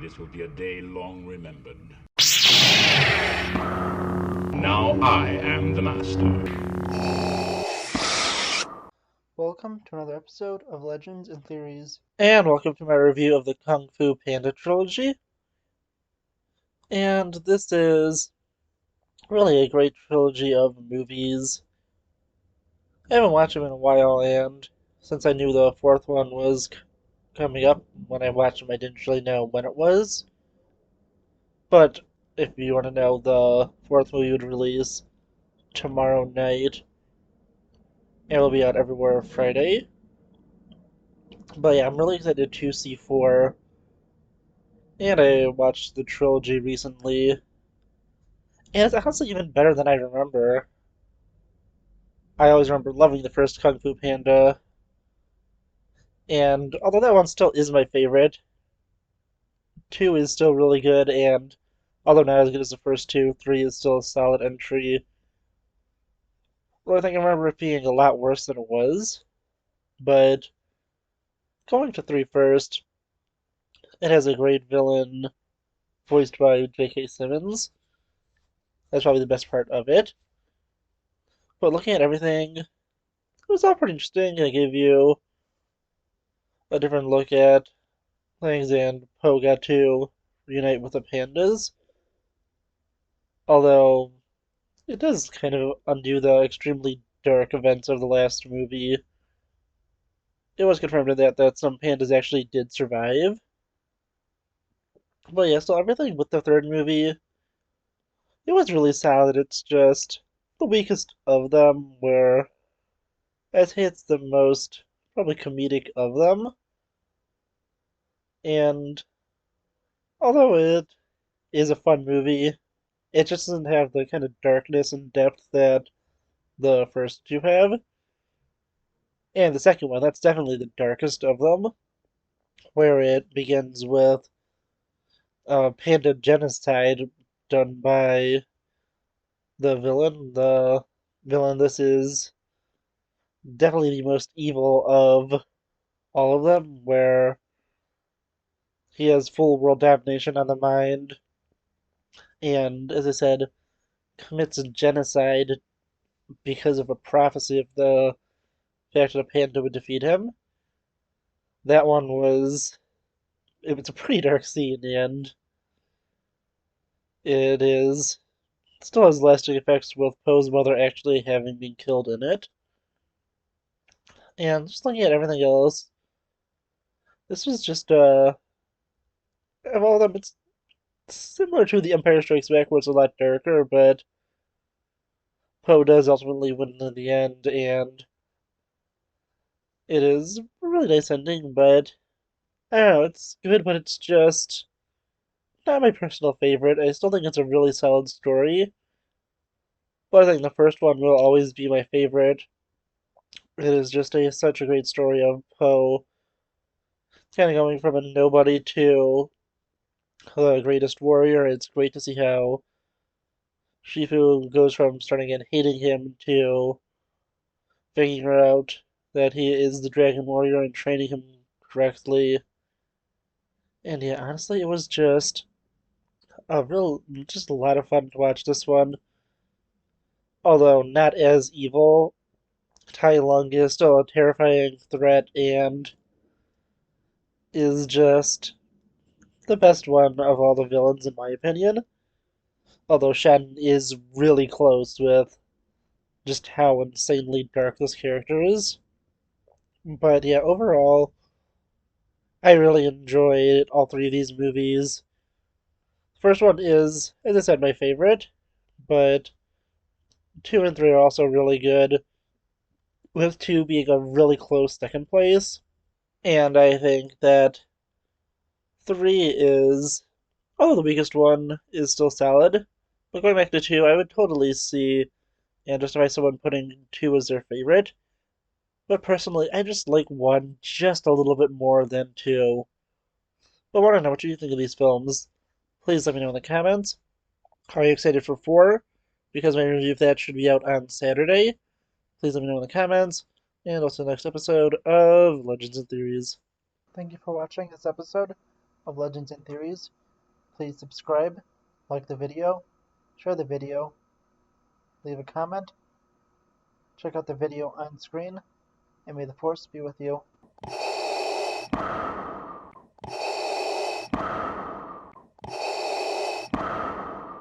This will be a day long remembered. Now I am the master. Welcome to another episode of Legends and Theories. And welcome to my review of the Kung Fu Panda trilogy. And this is really a great trilogy of movies. I haven't watched them in a while, and since I knew the fourth one was coming up, when I watched them, I didn't really know when it was. But if you want to know, the fourth movie would release tomorrow night. And it'll be out everywhere Friday. But yeah, I'm really excited to see 4. And I watched the trilogy recently. And it's honestly even better than I remember. I always remember loving the first Kung Fu Panda, and although that one still is my favorite, 2 is still really good, and although not as good as the first 2, 3 is still a solid entry. Well, I think I remember it being a lot worse than it was, but going to 3 first, it has a great villain voiced by J.K. Simmons. That's probably the best part of it. But looking at everything, it was all pretty interesting. It gave you a different look at things, and Poe got to reunite with the pandas. Although it does kind of undo the extremely dark events of the last movie. It was confirmed in that some pandas actually did survive. But yeah, so everything with the third movie, it was really solid. It's just the weakest of them, where I'd say it's the most probably comedic of them. And although it is a fun movie, it just doesn't have the kind of darkness and depth that the first two have. And the second one, that's definitely the darkest of them, where it begins with panda genocide done by the villain. The villain, this is definitely the most evil of all of them, where he has full world domination on the mind, and as I said, commits genocide because of a prophecy of the fact that a panda would defeat him. That one was it was a pretty dark scene, and it is still has lasting effects with Poe's mother actually having been killed in it. And just looking at everything else, this was just of all of them, it's similar to The Empire Strikes Back, where it's a lot darker, but Poe does ultimately win in the end, and it is a really nice ending. But I don't know, it's good, but it's just not my personal favorite. I still think it's a really solid story, but I think the first one will always be my favorite. It is just such a great story of Poe kind of going from a nobody to the greatest warrior. It's great to see how Shifu goes from starting and hating him to figuring out that he is the Dragon Warrior and training him correctly. And yeah, honestly, it was just a lot of fun to watch this one. Although not as evil, Tai Lung is still a terrifying threat and is just the best one of all the villains, in my opinion. Although Shen is really close with just how insanely dark this character is. But yeah, overall, I really enjoyed all 3 of these movies. The first one is, as I said, my favorite, but 2 and 3 are also really good, with 2 being a really close second place. And I think that 3 is, although the weakest one, is still solid. But going back to 2, I would totally see and justify someone putting 2 as their favorite. But personally, I just like 1 just a little bit more than 2. But I want to know what you think of these films. Please let me know in the comments. Are you excited for 4? Because my review of that should be out on Saturday. Please let me know in the comments. And also next episode of Legends and Theories. Thank you for watching this episode of Legends and Theories. Please subscribe, like the video, share the video, leave a comment, check out the video on screen, and may the Force be with you.